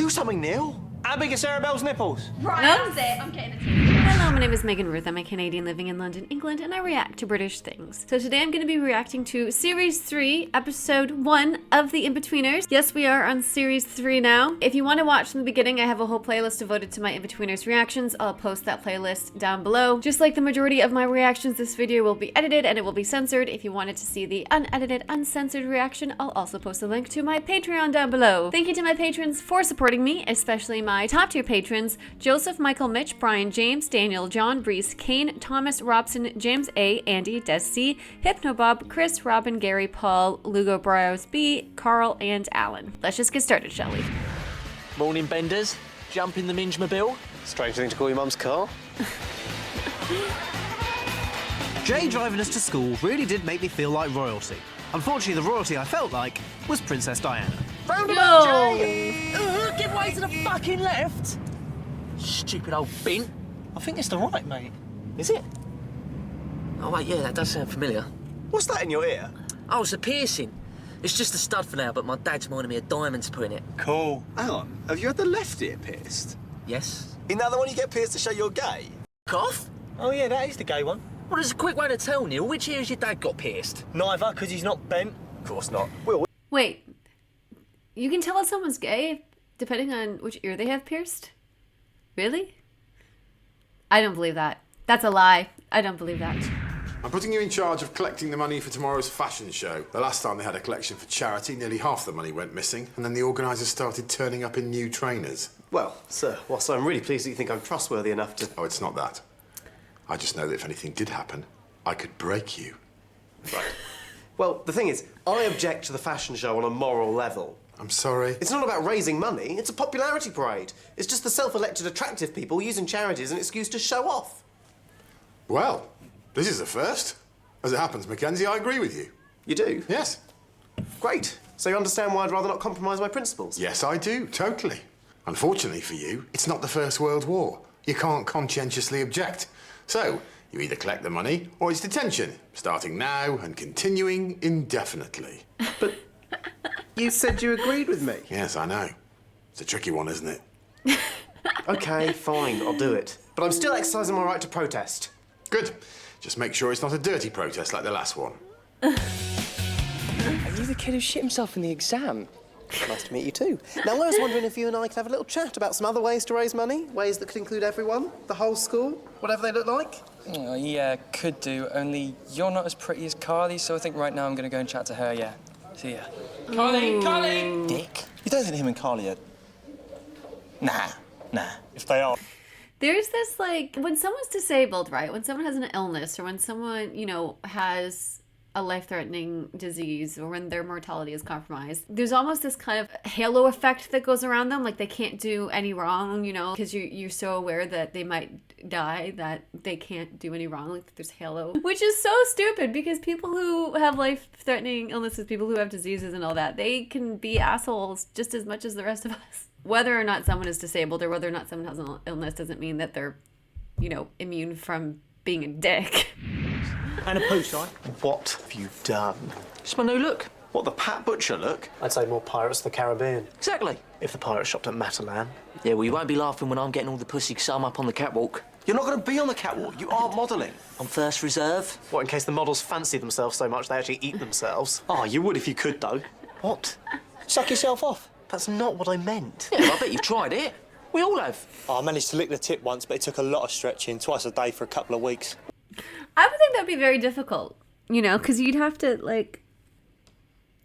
Do something, Neil. How big are Sarah Bell's nipples? Right, that's it. I'm getting a TV. Hello, my name is Megan Ruth. I'm a Canadian living in London, England, and I react to British things. So today I'm going to be reacting to Series 3, Episode 1 of the Inbetweeners. Yes, we are on Series 3 now. If you want to watch from the beginning, I have a whole playlist devoted to my Inbetweeners reactions. I'll post that playlist down below. Just like the majority of my reactions, this video will be edited and it will be censored. If you wanted to see the unedited, uncensored reaction, I'll also post a link to my Patreon down below. Thank you to my patrons for supporting me, especially my top tier patrons: Joseph, Michael, Mitch, Brian, James, Daniel, John, Brees, Kane, Thomas, Robson, James A, Andy, Des C, Hypnobob, Chris, Robin, Gary, Paul, Lugo, Bryos B, Carl, and Alan. Let's just get started, shall we? Morning, Benders. Jump in the Mingemobile. Strange thing to call your mum's car. Jay driving us to school really did make me feel like royalty. Unfortunately, the royalty I felt like was Princess Diana. Roundabout, Jay! Give way to the fucking left! Stupid old bint. I think it's the right, mate. Is it? Oh, wait, yeah, that does sound familiar. What's that in your ear? Oh, it's a piercing. It's just a stud for now, but my dad's minded me of diamonds to put in it. Cool. Hang on, have you had the left ear pierced? Yes. Isn't that the one you get pierced to show you're gay? Cough? Oh, yeah, that is the gay one. Well, there's a quick way to tell, Neil. Which ear has your dad got pierced? Neither, because he's not bent. Of course not. Wait, you can tell if someone's gay depending on which ear they have pierced? Really? I don't believe that. That's a lie. I don't believe that. I'm putting you in charge of collecting the money for tomorrow's fashion show. The last time they had a collection for charity, nearly half the money went missing, and then the organisers started turning up in new trainers. Well, sir, whilst I'm really pleased that you think I'm trustworthy enough to... Oh, it's not that. I just know that if anything did happen, I could break you. Right. Well, the thing is, I object to the fashion show on a moral level. I'm sorry. It's not about raising money, it's a popularity parade. It's just the self-elected attractive people using charity as an excuse to show off. Well, this is a first. As it happens, Mackenzie, I agree with you. You do? Yes. Great. So you understand why I'd rather not compromise my principles? Yes, I do, totally. Unfortunately for you, it's not the First World War. You can't conscientiously object. So, you either collect the money or it's detention, starting now and continuing indefinitely. But you said you agreed with me. Yes, I know. It's a tricky one, isn't it? OK, fine, I'll do it. But I'm still exercising my right to protest. Good. Just make sure it's not a dirty protest like the last one. Are you the kid who shit himself in the exam? Nice to meet you too. Now, I was wondering if you and I could have a little chat about some other ways to raise money, ways that could include everyone, the whole school, whatever they look like. Oh, yeah, could do, only you're not as pretty as Carly, so I think right now I'm going to go and chat to her, yeah. See ya. Carly! Dick. You don't think him and Carly are... Nah. If they are... There's this, like, when someone's disabled, right? When someone has an illness or when someone, you know, has a life-threatening disease or when their mortality is compromised, there's almost this kind of halo effect that goes around them. Like, they can't do any wrong, you know, because you're so aware that they might die that they can't do any wrong. Like, there's halo. Which is so stupid because people who have life-threatening illnesses, people who have diseases and all that, they can be assholes just as much as the rest of us. Whether or not someone is disabled or whether or not someone has an illness doesn't mean that they're, you know, immune from being a dick. And a post-eye. What have you done? It's my new look. What, the Pat Butcher look? I'd say more Pirates of the Caribbean. Exactly. If the pirates shopped at Matalan. Yeah, well, you won't be laughing when I'm getting all the pussy because I'm up on the catwalk. You're not going to be on the catwalk. You are modelling. I'm first reserve. What, in case the models fancy themselves so much they actually eat themselves? Oh, you would if you could, though. What? Suck yourself off. That's not what I meant. Yeah, well, I bet you've tried it. We all have. Oh, I managed to lick the tip once, but it took a lot of stretching, twice a day for a couple of weeks. I would think that'd be very difficult, you know, because you'd have to, like,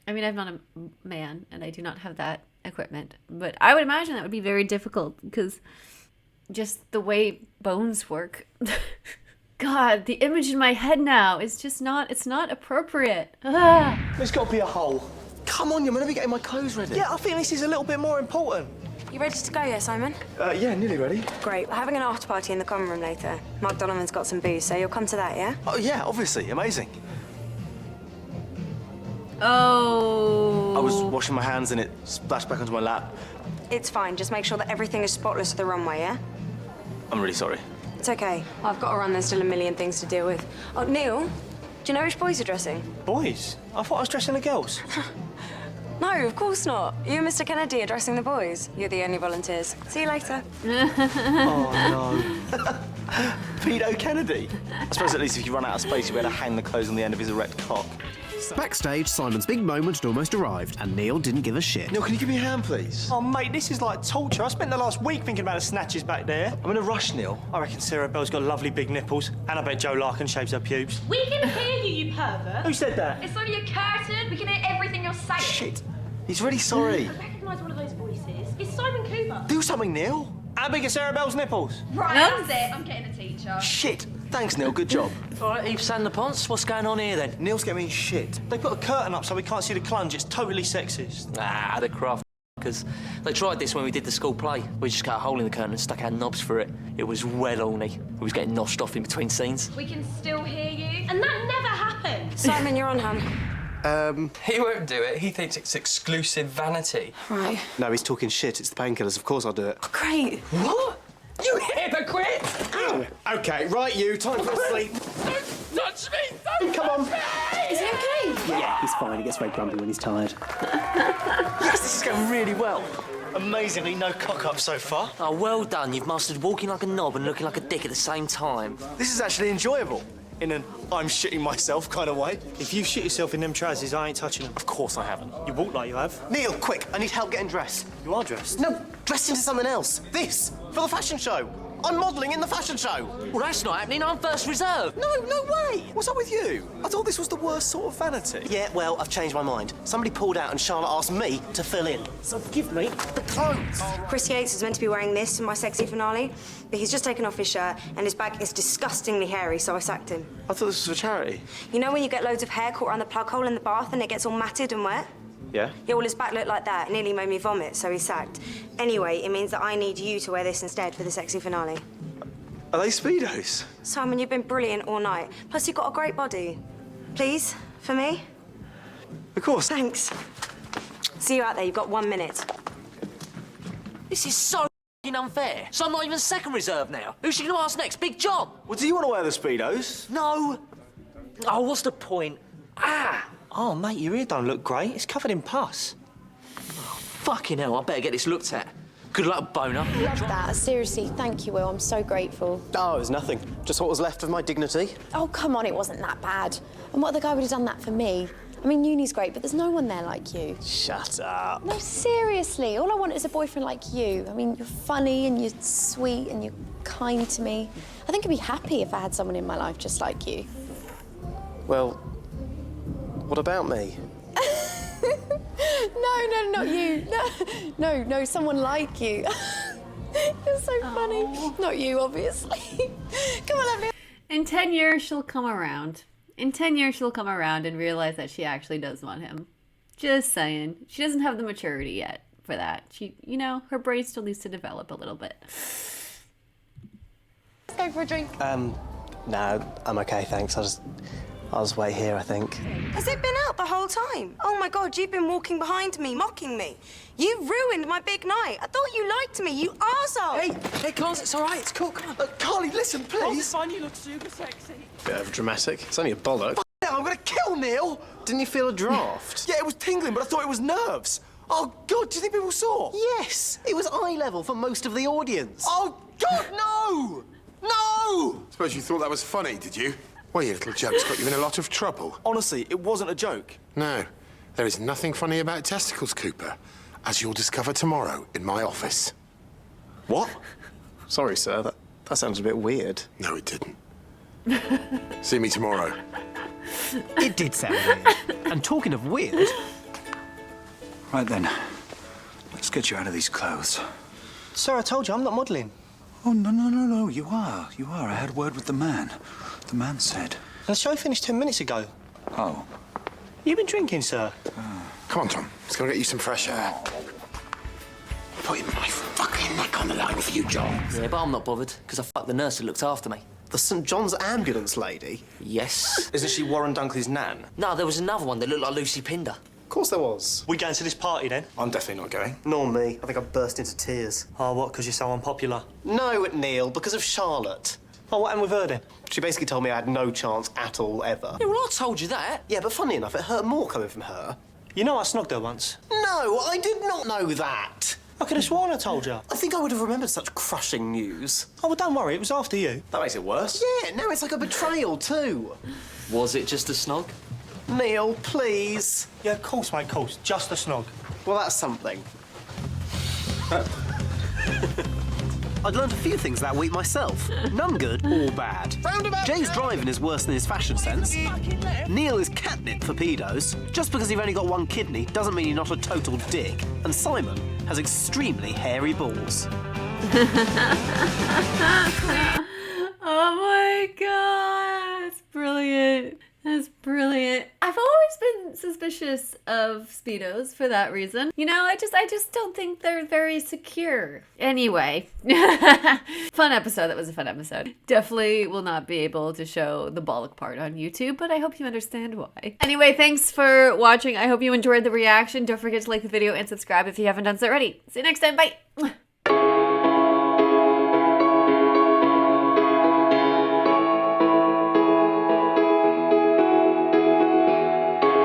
I mean, I'm not a man and I do not have that equipment, but I would imagine that would be very difficult because just the way bones work. God, the image in my head now is just not, it's not appropriate. Ah. There's got to be a hole. Come on, you're meant to be getting my clothes ready. Yeah, I think this is a little bit more important. You ready to go yet, Simon? Yeah, nearly ready. Great. We're having an after party in the common room later. Mark Donovan's got some booze, so you'll come to that, yeah? Oh, yeah, obviously. Amazing. Oh. I was washing my hands and it splashed back onto my lap. It's fine. Just make sure that everything is spotless for the runway, yeah? I'm really sorry. It's okay. I've got to run. There's still a million things to deal with. Oh, Neil, do you know which boys are dressing? Boys? I thought I was dressing the girls. No, of course not. You and Mr. Kennedy addressing the boys. You're the only volunteers. See you later. Oh, no. Pedo Kennedy. I suppose at least if you run out of space, you better hang the clothes on the end of his erect cock. Backstage, Simon's big moment had almost arrived, and Neil didn't give a shit. Neil, can you give me a hand, please? Oh, mate, this is like torture. I spent the last week thinking about the snatches back there. I'm in a rush, Neil. I reckon Sarah Bell's got lovely big nipples, and I bet Joe Larkin shaves her pubes. We can hear you, you pervert. Who said that? It's only a curtain. We can hear everything you're saying. Shit. He's really sorry. I recognise one of those voices. It's Simon Cooper. Do something, Neil. How big are Sarah Bell's nipples? Right, that's it. I'm getting a teacher. Shit. Thanks, Neil. Good job. All right, Yves and the Ponce, what's going on here then? Neil's getting me in shit. They put a curtain up so we can't see the clunge. It's totally sexist. Ah, the craft because they tried this when we did the school play. We just cut a hole in the curtain and stuck our knobs through it. It was well orny. We was getting noshed off in between scenes. We can still hear you. And that never happened. Simon, you're on, hun. He won't do it. He thinks it's exclusive vanity. Right. No, he's talking shit. It's the painkillers. Of course I'll do it. Great. What? You hypocrite! Ow! OK, right, you. Time for a sleep. Don't touch me! Don't Come on. Is he okay? Yeah, he's fine. He gets very grumpy when he's tired. Yes, this is going really well. Amazingly, no cock-up so far. Oh, well done. You've mastered walking like a knob and looking like a dick at the same time. This is actually enjoyable. In an I'm shitting myself kind of way. If you shit yourself in them trousers, I ain't touching them. Of course I haven't. You walk like you have. Neil, quick. I need help getting dressed. You are dressed. No, dressed into something else. This, for the fashion show. I'm modelling in the fashion show. Well, that's not happening. I'm first reserve. No way. What's up with you? I thought this was the worst sort of vanity. Yeah, well, I've changed my mind. Somebody pulled out and Charlotte asked me to fill in. So give me the clothes. Chris Yates is meant to be wearing this in my sexy finale, but he's just taken off his shirt and his back is disgustingly hairy, so I sacked him. I thought this was for charity. You know when you get loads of hair caught around the plug hole in the bath and it gets all matted and wet? Yeah? Yeah, well, his back looked like that. It nearly made me vomit, so he's sacked. Anyway, it means that I need you to wear this instead for the sexy finale. Are they Speedos? Simon, you've been brilliant all night. Plus, you've got a great body. Please, for me? Of course. Thanks. See you out there. You've got 1 minute. This is so f***ing unfair. So I'm not even second reserve now. Who's she going to ask next? Big John? Well, do you want to wear the Speedos? No. Oh, what's the point? Ah! Oh, mate, your ear don't look great. It's covered in pus. Fucking hell, I better get this looked at. Good luck, boner. Love that. Seriously, thank you, Will. I'm so grateful. Oh, it was nothing. Just what was left of my dignity. Oh, come on, it wasn't that bad. And what other guy would have done that for me? I mean, uni's great, but there's no one there like you. Shut up. No, seriously. All I want is a boyfriend like you. I mean, you're funny and you're sweet and you're kind to me. I think I'd be happy if I had someone in my life just like you. Well, what about me? No, not you. No, someone like you. You're so funny. Not you, obviously. Come on, let me... In 10 years, she'll come around. In 10 years, she'll come around and realize that she actually does want him. Just saying. She doesn't have the maturity yet for that. She, you know, her brain still needs to develop a little bit. Let's go for a drink. No, I'm okay, thanks. I'll just wait here, I think. Has it been out the whole time? Oh, my God, you've been walking behind me, mocking me. You ruined my big night. I thought you liked me, you arsehole. Hey, Cons, it's all right. It's cool. Come on. Carly, listen, please. Oh, it's fine. You look super sexy. Bit overdramatic. It's only a bollock. F now, I'm gonna kill Neil. Didn't you feel a draft? Yeah, it was tingling, but I thought it was nerves. Oh, God, do you think people saw? Yes, it was eye level for most of the audience. Oh, God, no! No! Suppose you thought that was funny, did you? Well, your little joke's got you in a lot of trouble. Honestly, it wasn't a joke. No, there is nothing funny about testicles, Cooper, as you'll discover tomorrow in my office. What? Sorry, sir, that sounds a bit weird. No, it didn't. See me tomorrow. It did sound weird. And talking of weird... Right then, let's get you out of these clothes. Sir, I told you, I'm not modelling. Oh, no, you are. I had a word with the man. The man said... The show finished 10 minutes ago. Oh. You've been drinking, sir? Come on, Tom. Let's go and get you some fresh air. Putting my fucking neck on the line for you, John. Yeah, but I'm not bothered, because I fucked the nurse who looked after me. The St John's ambulance lady? Yes. Isn't she Warren Dunkley's nan? No, there was another one that looked like Lucy Pinder. Of course there was. We going to this party, then? I'm definitely not going. Nor me. I think I burst into tears. Oh, what, because you're so unpopular? No, Neil, because of Charlotte. Oh, what happened with her, then? She basically told me I had no chance at all, ever. Yeah, well, I told you that. Yeah, but funny enough, it hurt more coming from her. You know I snogged her once. No, I did not know that. I could have sworn I told you. I think I would have remembered such crushing news. Oh, well, don't worry, it was after you. That makes it worse. Yeah, now it's like a betrayal too. Was it just a snog? Neil, please. Yeah, of course, mate, of course. Just a snog. Well, that's something. I'd learned a few things that week myself. None good or bad. Jay's driving is worse than his fashion sense. Neil is catnip for pedos. Just because you've only got one kidney doesn't mean you're not a total dick. And Simon has extremely hairy balls. Oh my god, that's brilliant. That's brilliant. I've always been suspicious of Speedos for that reason. You know, I just don't think they're very secure. Anyway, fun episode. That was a fun episode. Definitely will not be able to show the bollock part on YouTube, but I hope you understand why. Anyway, thanks for watching. I hope you enjoyed the reaction. Don't forget to like the video and subscribe if you haven't done so already. See you next time. Bye.